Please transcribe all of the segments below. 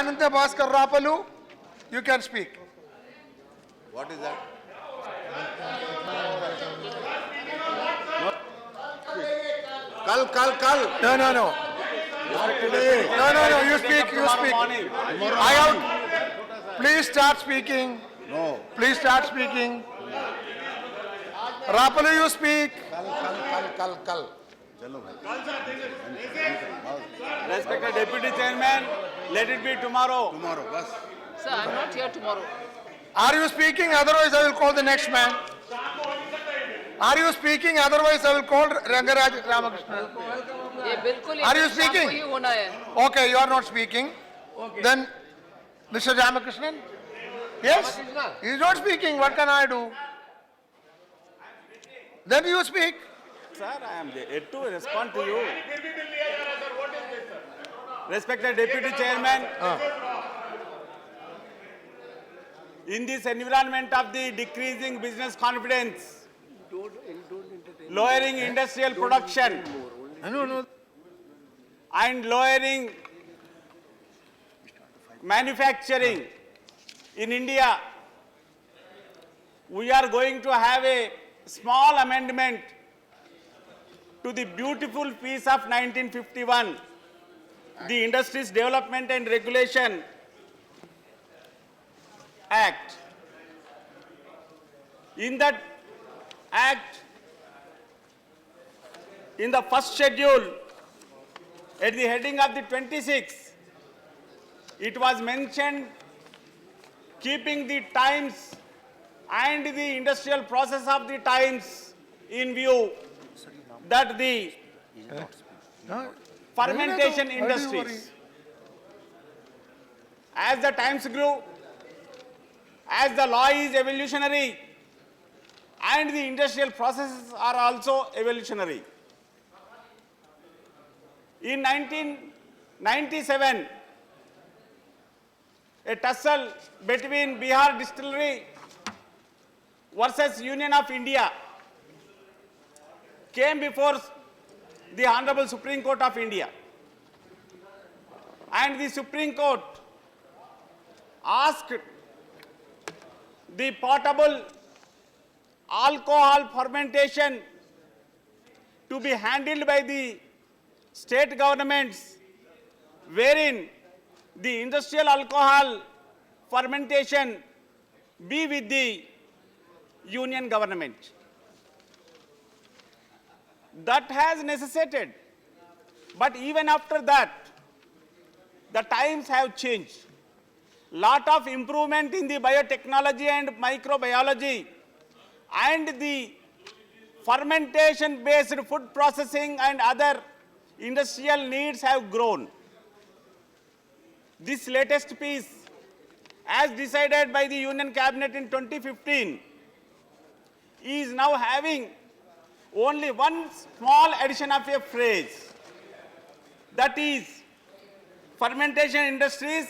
Ananda, Bhaskar, Rapolu, you can speak. What is that? Kal. No, no, no. No, you speak, you speak. I have, please start speaking. No. Please start speaking. Rapolu, you speak. Kal. Chalo bhai. Respected Deputy Chairman, let it be tomorrow. Tomorrow, bas. Sir, I'm not here tomorrow. Are you speaking? Otherwise, I will call the next man. Are you speaking? Otherwise, I will call Rangaraj Ramakrishna. ये बिल्कुल ही Are you शाम को speaking? ही होना है. Okay, you are not speaking. Then, Mr. Ramakrishnan? Yes? He is not speaking. What can I do? Then you speak. Sir, I am yet to respond to you. Respected Deputy Chairman, in this environment of the decreasing business confidence, lowering industrial production, No. and lowering manufacturing in India, we are going to have a small amendment to the beautiful piece of 1951, the Industries Development and Regulation Act. In that act, in the first schedule, at the heading of the 26, it was mentioned keeping the times and the industrial process of the times in view, that the fermentation industries, as the times grew, as the law is evolutionary and the industrial processes are also evolutionary. In 1997, a tussle between Bihar Distillery versus Union of India came before the Honorable Supreme Court of India. And the Supreme Court asked the potable alcohol fermentation to be handled by the state governments, wherein the industrial alcohol fermentation be with the union government. That has necessitated, but even after that, the times have changed. Lot of improvement in the biotechnology and microbiology and the fermentation-based food processing and other industrial needs have grown. This latest piece, as decided by the Union Cabinet in 2015, is now having only one small addition of a phrase, that is fermentation industries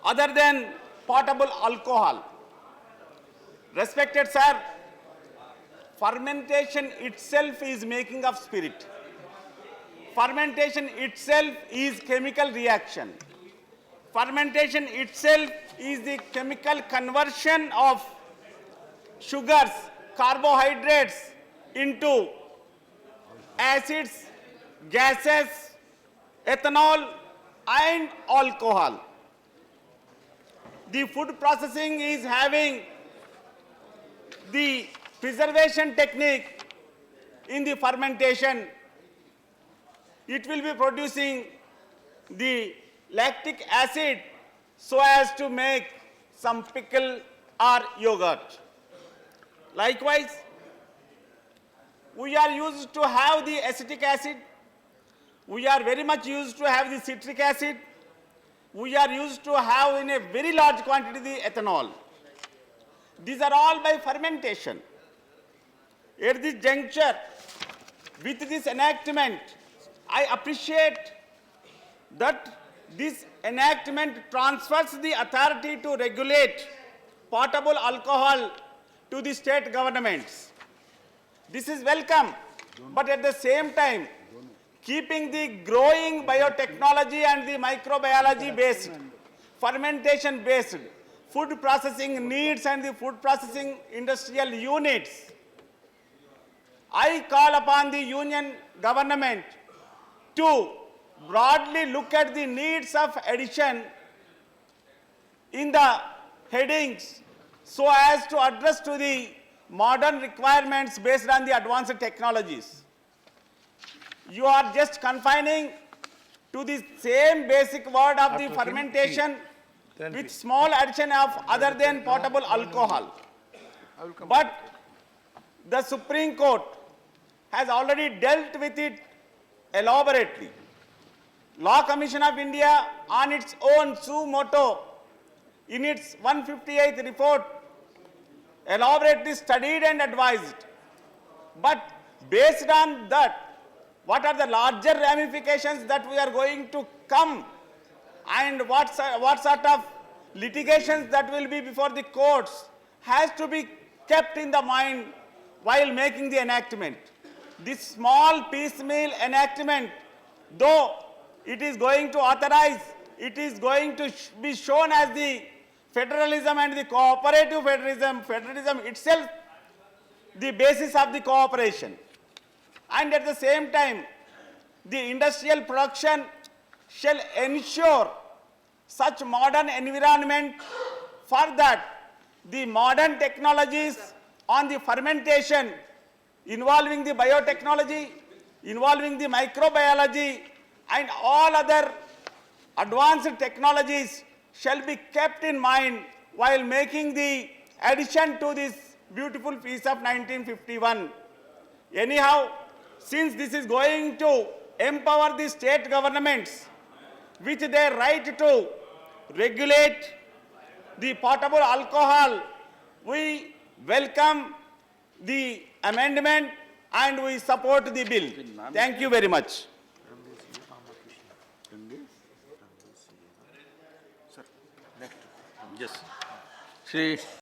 other than potable alcohol. Respected sir, fermentation itself is making of spirit. Fermentation itself is chemical reaction. Fermentation itself is the chemical conversion of sugars, carbohydrates into acids, gases, ethanol and alcohol. The food processing is having the preservation technique in the fermentation. It will be producing the lactic acid so as to make some pickle or yogurt. Likewise, we are used to have the acetic acid. We are very much used to have the citric acid. We are used to have in a very large quantity the ethanol. These are all by fermentation. At this juncture, with this enactment, I appreciate that this enactment transfers the authority to regulate potable alcohol to the state governments. This is welcome, but at the same time, keeping the growing biotechnology and the microbiology based fermentation based food processing needs and the food processing industrial units. I call upon the union government to broadly look at the needs of addition in the headings so as to address to the modern requirements based on the advanced technologies. You are just confining to the same basic word of the fermentation with small addition of other than potable alcohol. But the Supreme Court has already dealt with it elaborately. Law Commission of India on its own suo motu in its 158th report elaborately studied and advised. But based on that, what are the larger ramifications that we are going to come and what sort of litigations that will be before the courts has to be kept in the mind while making the enactment. This small piecemeal enactment, though it is going to authorize, it is going to be shown as the federalism and the cooperative federalism itself, the basis of the cooperation. And at the same time, the industrial production shall ensure such modern environment for that the modern technologies on the fermentation involving the biotechnology, involving the microbiology and all other advanced technologies shall be kept in mind while making the addition to this beautiful piece of 1951. Anyhow, since this is going to empower the state governments with their right to regulate the potable alcohol, we welcome the amendment and we support the bill. Thank you very much. Yes. Shri